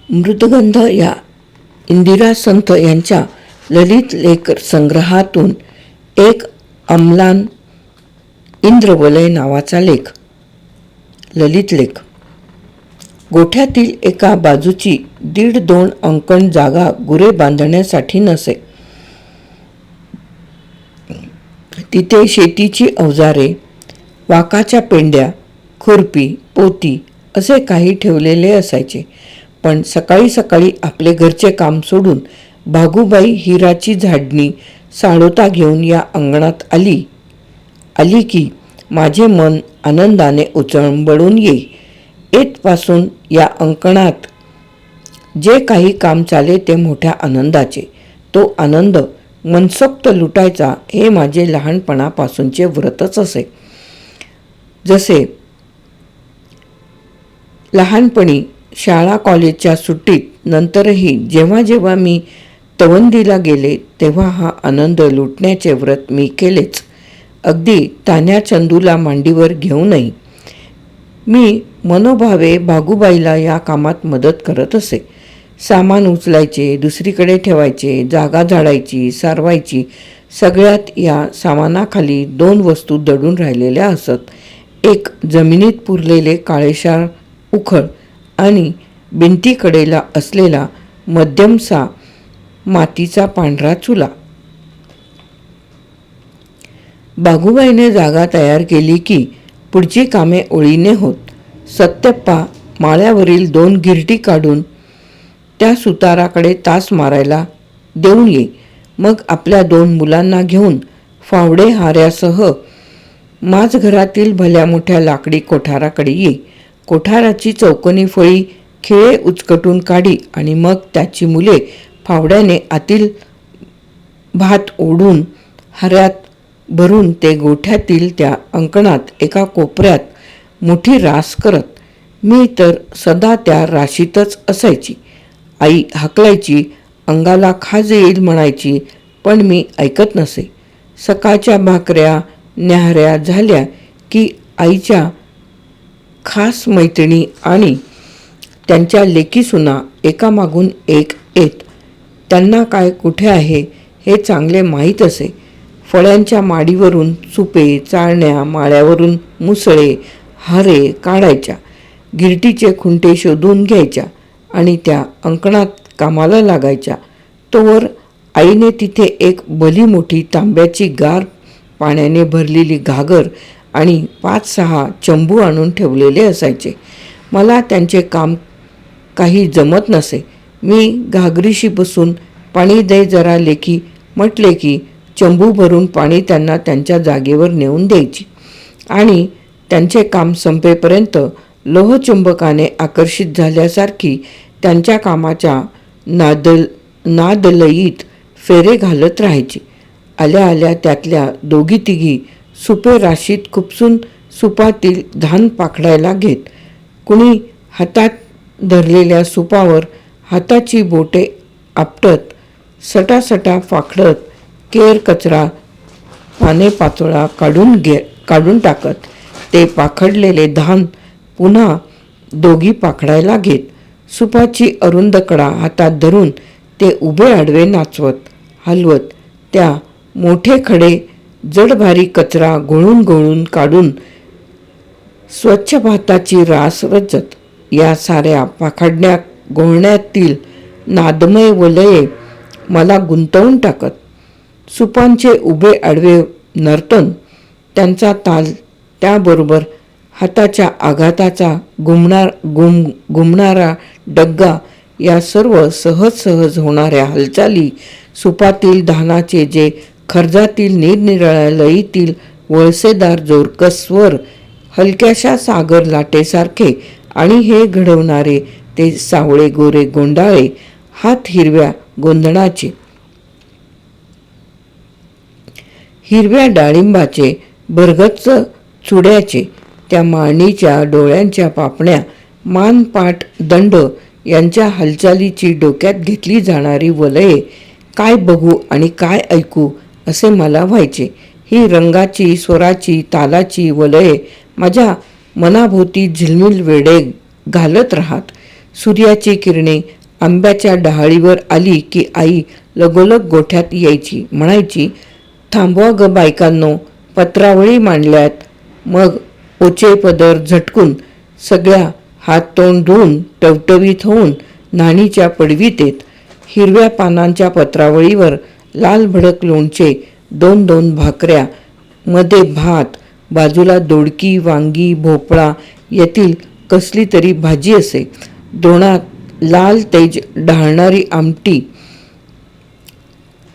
मृदगंध या इंदिरा संत यांच्या ललित लेख संग्रहातून एक अम्लान इंद्रवलय नावाचा लेख. ललित लेख. गोठ्यातील एका बाजूची 1.5-2 अंकण जागा गुरे बांधण्यासाठी नसे. तिथे शेतीची अवजारे, वाकाच्या पेंड्या, खुरपी, पोती असे काही ठेवलेले असायचे. पण सकाळी सकाळी आपले घरचे काम सोडून भागूबाई हिराची झाडणी साळोता घेऊन या अंगणात आली की माझे मन आनंदाने उचंबळून येई. येतपासून या अंगणात जे काही काम चाले ते मोठ्या आनंदाचे. तो आनंद मनसोक्त लुटायचा हे माझे लहानपणापासूनचे व्रतच असे. जसे लहानपणी शाळा कॉलेजच्या सुट्टीत नंतरही जेव्हा जेव्हा मी तवंदीला गेले तेव्हा हा आनंद लुटण्याचे व्रत मी केलेच. अगदी तान्या चंदूला मांडीवर घेऊनही मी मनोभावे भागूबाईला या कामात मदत करत असे. सामान उचलायचे, दुसरीकडे ठेवायचे, जागा झाडायची, सारवायची. सगळ्यात या सामानाखाली 2 वस्तू दडून राहिलेल्या असत. एक जमिनीत पुरलेले काळेशार उखळ आणि भिंतीकडेला असलेला मध्यमसा मातीचा पांढरा चुला. भागूबाईने जागा तयार केली की पुढची कामे ओळीने होत. सत्यप्पा माळ्यावरील 2 गिरटी काढून त्या सुताराकडे तास मारायला देऊन ये. मग आपल्या 2 मुलांना घेऊन फावडे हाऱ्यासह माझघरातील भल्या मोठ्या लाकडी कोठाराकडे ये. कोठाराची चौकोनी फळी खिळे उचकटून काढी आणि मग त्याची मुले फावड्याने आतील भात ओढून हाऱ्यात भरून ते गोठ्यातील त्या अंगणात एका कोपऱ्यात मोठी रास करत. मी तर सदा त्या राशीतच असायची. आई हाकलायची, अंगाला खाज येईल म्हणायची, पण मी ऐकत नसे. सकाळच्या भाकऱ्या न्याहाऱ्या झाल्या की आईच्या खास मैत्रिणी आणि त्यांच्या लेकीसुना एकामागून एक येत. त्यांना काय कुठे आहे हे चांगले माहीत असे. फळ्यांच्या माडीवरून सुपे, चाळण्या, माळ्यावरून मुसळे, हारे काढायच्या, गिरटीचे खुंटे शोधून घ्यायच्या आणि त्या अंगणात कामाला लागायच्या. तोवर आईने तिथे एक भली मोठी तांब्याची गार पाण्याने भरलेली घागर आणि 5-6 चंबू आणून ठेवलेले असायचे. मला त्यांचे काम काही जमत नसे. मी घागरीशी बसून पाणी दे जरा लेकी म्हटले की चंबू भरून पाणी त्यांना त्यांच्या जागेवर नेऊन द्यायची आणि त्यांचे काम संपेपर्यंत लोहचुंबकाने आकर्षित झाल्यासारखी त्यांच्या कामाच्या नादलईत फेरे घालत राहायची. आल्या आल्या त्यातल्या 2-3 सुपे राशीत खुपसून सुपातील धान पाखडायला घेत. कुणी हातात धरलेल्या सुपावर हाताची बोटे आपटत सटासटा पाखडत केर कचरा पानेपाचोळा काढून टाकत ते पाखडलेले धान पुन्हा 2 पाखडायला घेत. सुपाची अरुंद कडा हातात धरून ते उभे आडवे नाचवत हलवत त्या मोठे खडे जडभारी कचरा घोळून काढून स्वच्छ भाताची रास रचत. या साऱ्या पाखडण्या घोळण्यातील नादमय वलये मला गुंतवून टाकत. सुपांचे उभे आडवे नर्तन, त्यांचा ताल, त्याबरोबर हाताच्या आघाताचा घुमणारा डग्गा या सर्व सहज होणाऱ्या हालचाली, सुपातील धानाचे जे खर्जातील निरनिराळ्या लयीतील वळसेदार जोरकस स्वर, हलक्याशा सागर लाटेसारखे आणि हे घडवणारे ते सावळे गोरे गोंडाळे हात हिरव्या गोंधळाचे, हिरव्या डाळिंबाचे, भरगच्च चुड्याचे, त्या माळणीच्या डोळ्यांच्या पापण्या, मान पाठ दंड यांच्या हालचालीची डोक्यात घेतली जाणारी वलये काय बघू आणि काय ऐकू असे मला व्हायचे. ही रंगाची, स्वराची, तालाची वलये माझ्या मनाभोवती झिलमिल वेढे घालत राहत. सूर्याची किरणे आंब्याच्या डहाळीवर आली की आई लगोलग गोठ्यात यायची, म्हणायची, थांबवा ग बायकांनो, पत्रावळी मांडल्यात. मग ओचे पदर झटकून सगळ्या हात तोंड धुवून टवटवीत होऊन न्हाणीच्या पडवीत येत. हिरव्या पानांच्या पत्रावळीवर लाल भडक लोणचे, 2-2 भाकऱ्या, मध्ये भात, बाजूला दोडकी, वांगी, भोपळा यातील कसली तरी भाजी असे. द्रोणात लाल तेज ढाळणारी आमटी.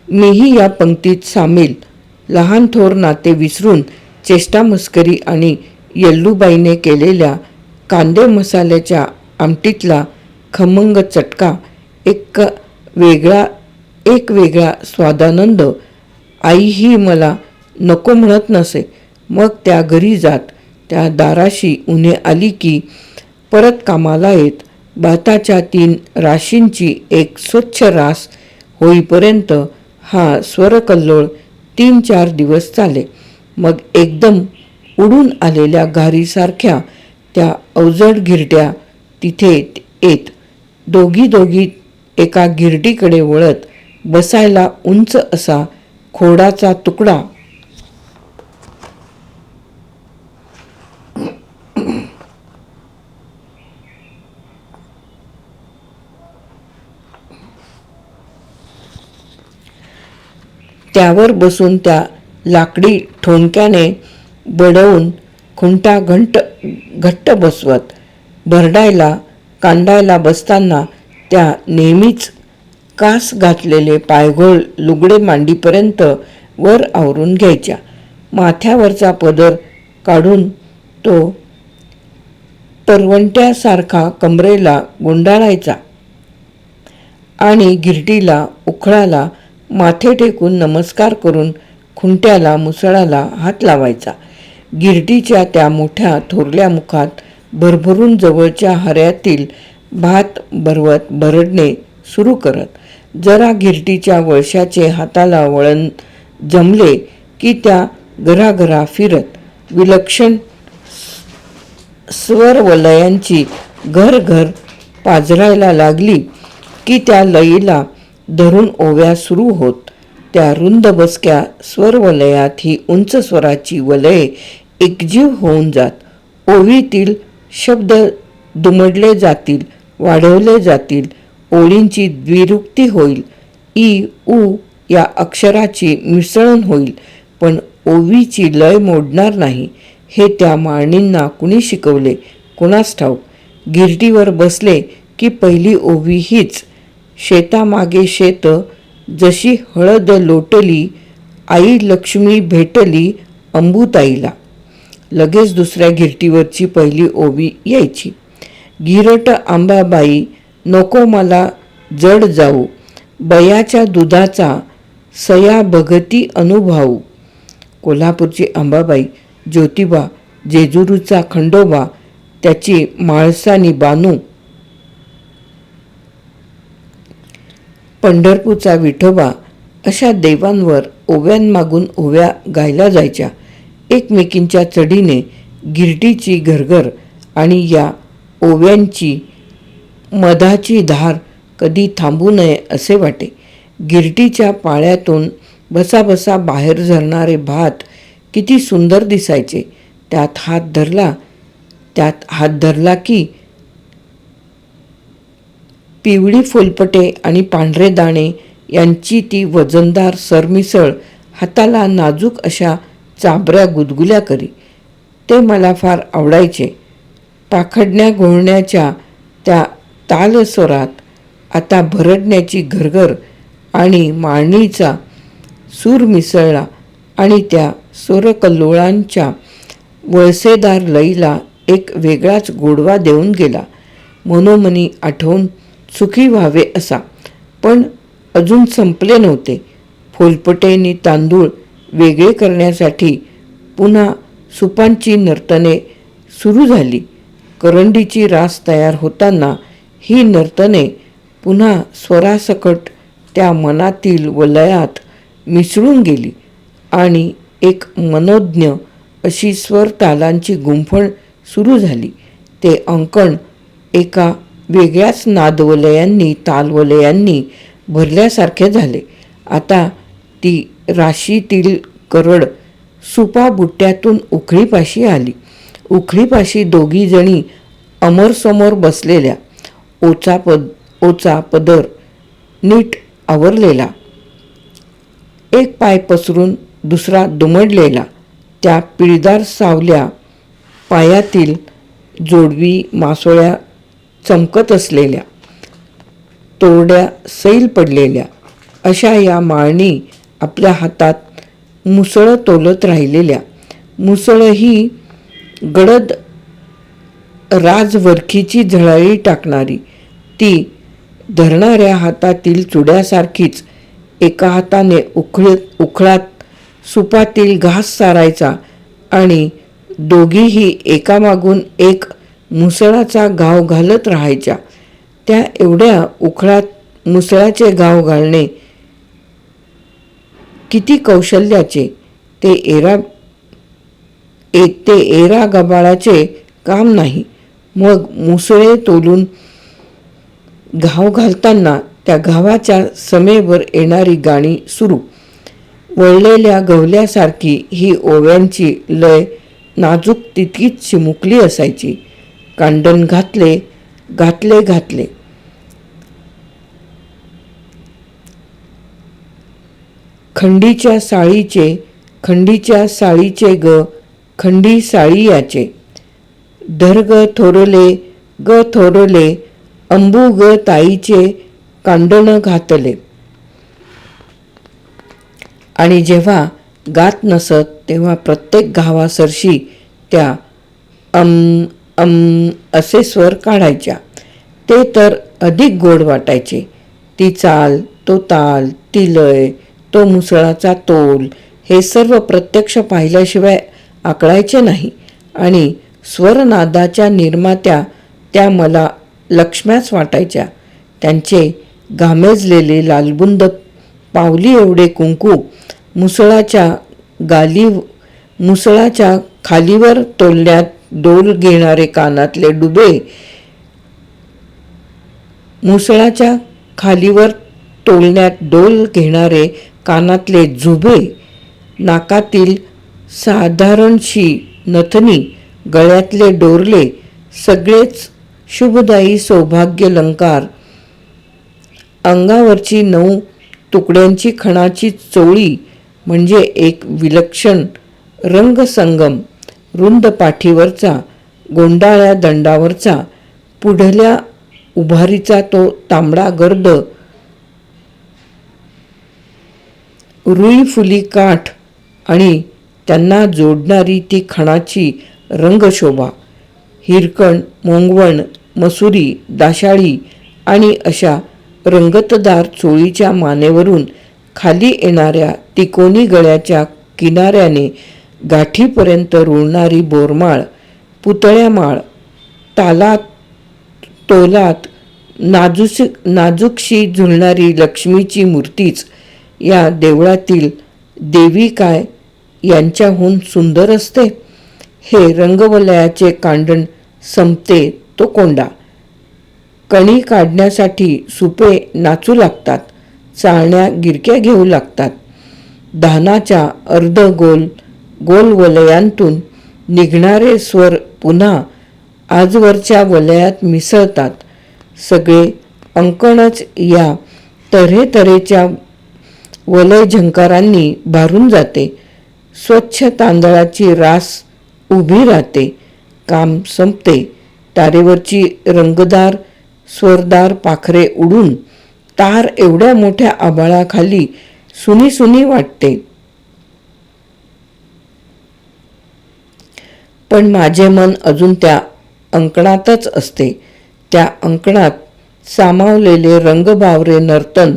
मीही या पंक्तीत सामील. लहान थोर नाते विसरून चेष्टा मस्करी आणि यल्लूबाईने केलेल्या कांदे मसाल्याच्या आमटीतला खमंग चटका, एक वेगळा स्वादानंद. आईही मला नको म्हणत नसे. मग त्या घरी जात. त्या दाराशी उन्हे आली की परत कामाला येत. भाताच्या 3 राशींची एक स्वच्छ रास होईपर्यंत हा स्वरकल्लोळ 3-4 दिवस चाले. मग एकदम उडून आलेल्या घारीसारख्या त्या अवजड गिरट्या तिथे येत. दोघी एका गिरटीकडे वळत बसायला उंच असा खोडाचा तुकडा. त्यावर बसून त्या लाकडी ठोणक्याने बडवून खुंटा घट्ट बसवत. भरडायला कांडायला बसताना त्या नेहमीच कास घातलेले पायघोळ लुगडे मांडीपर्यंत वर आवरून घ्यायच्या. माथ्यावरचा पदर काढून तो परवंट्यासारखा कमरेला गुंडाळायचा आणि गिरटीला उखळाला माथे टेकून नमस्कार करून खुंट्याला मुसळाला हात लावायचा. गिरटीच्या त्या मोठ्या थोरल्या मुखात भरभरून जवळच्या हऱ्यातील भात भरवत भरडणे सुरू करत. जरा गिरटीच्या वळशाचे हाताला वळण जमले की त्या घराघरा फिरत विलक्षण स्वरवलयांची घर पाजरायला लागली की त्या लयीला धरून ओव्या सुरू होत. त्या रुंद बसक्या स्वरवलयात ही उंच स्वराची वलये एकजीव होऊन जात. ओवीतील शब्द दुमडले जातील, वाढवले जातील. ओळींची द्विरुक्ती होईल. ई उ या अक्षराची मिसळण होईल. पण ओवीची लय मोडणार नाही. हे त्या माळणींना कुणी शिकवले कुणास ठाऊक. गिरटीवर बसले की पहिली ओवी हीच. शेतामागे शेत, जशी हळद लोटली, आई लक्ष्मी भेटली अंबुताईला. लगेच दुसऱ्या गिरटीवरची पहिली ओवी यायची. गिरट आंबाबाई नको मला जड जाऊ, बयाच्या दुधाचा सया भगती अनुभवू. कोल्हापूरची अंबाबाई, ज्योतिबा, जेजुरीचा खंडोबा, त्याची माळसानी बानू, पंढरपूरचा विठोबा अशा देवांवर ओव्यांमागून ओव्या गायल्या जायच्या. एकमेकींच्या चढीने गिरटीची घरघर आणि या ओव्यांची मधाची धार कधी थांबू नये असे वाटे. गिरटीच्या पाळ्यातून बसाबसा बाहेर झरणारे भात किती सुंदर दिसायचे. त्यात हात धरला की पिवळी फुलपटे आणि पांढरे दाणे यांची ती वजनदार सरमिसळ हाताला नाजूक अशा चाबऱ्या गुदगुल्या करी. ते मला फार आवडायचे. पाखडण्या घोळण्याच्या त्या तालस्वरात आता भरडण्याची घरघर आणि माळणीचा सूर मिसळला आणि त्या स्वरकल्लोळांच्या वळसेदार लईला एक वेगळाच गोडवा देऊन गेला. मनोमनी आठवून सुखी व्हावे असा. पण अजून संपले नव्हते. फुलपटेंनी तांदूळ वेगळे करण्यासाठी पुन्हा सुपांची नर्तने सुरू झाली. करंडीची रास तयार होताना ही नर्तने पुन्हा स्वरासकट त्या मनातील वलयात मिसळून गेली आणि एक मनोज्ञ अशी स्वर तालांची गुंफण सुरू झाली. ते अंकण एका वेगळ्याच नादवलयांनी तालवलयांनी भरल्यासारखे झाले. आता ती राशीतील करड सुपाबुट्ट्यातून उखळीपाशी आली. उखळीपाशी दोघी जणी अमरसमोर बसलेल्या. ओचा पदर नीट आवरलेला, एक पाय पसरून दुसरा दुमडलेला. त्या पिळदार सावल्या पायातील जोडवी मासोळ्या चमकत असलेल्या, तोरड्या सैल पडलेल्या अशा या माळणी आपल्या हातात मुसळं तोलत राहिलेल्या. मुसळं ही गडद राजवरखीची झळाळी टाकणारी, ती धरणाऱ्या हातातील चुड्यासारखीच. एका हाताने उखळात सुपातील घास सारायचा आणि दोघीही एकामागून एक मुसळाचा घाव घालत राहायच्या. त्या एवढ्या उखळात मुसळाचे घाव घालणे किती कौशल्याचे, ते एरा गबाळाचे काम नाही. मग मुसळे तोलून घाव घालताना त्या घावाच्या समेवर येणारी गाणी सुरू. वळलेल्या गवल्यासारखी ही ओव्यांची लय नाजूक तितकीच चिमुकली असायची. कांडण घातले घातले घातले, खंडीच्या साळीचे ग खंडी साळी याचे, धर ग थोरले अंबू ग ताईचे कांडण घातले. आणि जेव्हा गात नसत तेव्हा प्रत्येक घावासरशी त्या असे स्वर काढायच्या. ते तर अधिक गोड वाटायचे. ती चाल, तो ताल, ती लय, तो मुसळाचा तोल हे सर्व प्रत्यक्ष पाहिल्याशिवाय आकळायचे नाही. आणि स्वरनादाच्या निर्मात्या त्या मला लक्ष्म्याच वाटायच्या. त्यांचे घामेजलेले लालबुंद पावली एवढे कुंकू, मुसळाच्या खालीवर तोलण्यात डोल घेणारे कानातले डुबे, मुसळाच्या खालीवर तोलण्यात डोल घेणारे कानातले झुबे, नाकातील साधारणशी नथनी, गळ्यातले डोरले, सगळेच शुभदायी सौभाग्यलंकार, अंगावरची 9 तुकड्यांची खणाची चोळी म्हणजे एक विलक्षण रंगसंगम. रुंद पाठीवरचा, गोंडाळ्या दंडावरचा, पुढल्या उभारीचा तो तांबडा गर्द, रुईफुली काठ आणि त्यांना जोडणारी ती खणाची रंगशोभा. हिरकण, मोंगवण, मसुरी, दाशाळी आणि अशा रंगतदार चोळीच्या मानेवरून खाली येणाऱ्या तिकोनी गळ्याच्या किनाऱ्याने गाठीपर्यंत रुळणारी बोरमाळ, पुतळ्यामाळ, तालात तोलात नाजूकशी झुलणारी लक्ष्मीची मूर्तीच या देवळातील देवी काय यांच्याहून सुंदर असते. हे रंगवलयाचे कांडण संपते तो कोंडा. कणी काढण्यासाठी सुपे नाचू लागतात, चाळण्या गिरक्या घेऊ लागतात. धानाच्या गोल वलयांतून निघणारे स्वर पुन्हा आजवरच्या वलयात मिसळतात. सगळे अंकणच या तऱ्हेतऱ्हेच्या वलय झंकारांनी भारून जाते. स्वच्छ तांदळाची रास उभी राहते. काम संपते. तारेवरची रंगदार स्वरदार पाखरे उडून तार एवढ्या मोठ्या आभाळाखाली सुनी सुनी वाटते. पण माझे मन अजून त्या अंकणातच असते. त्या अंकणात सामावलेले रंगबावरे नर्तन,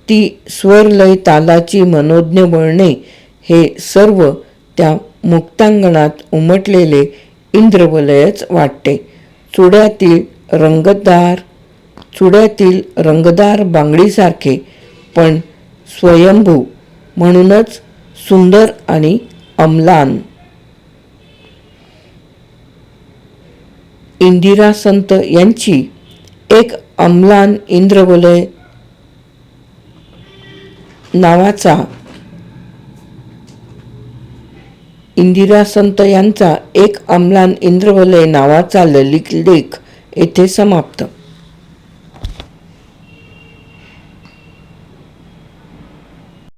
ती स्वरलय तालाची मनोज्ञ वळणे, हे सर्व त्या मुक्तांगणात उमटलेले इंद्रवलयच वाटते. चुड्यातील रंगदार बांगडीसारखे, पण स्वयंभू, म्हणूनच सुंदर आणि अम्लान. इंदिरा संत यांची एक अम्लान इंद्रवलय नावाचा इंदिरा संत यांचा एक अम्लान इंद्रवलय नावाचा ललित लेख येथे समाप्त.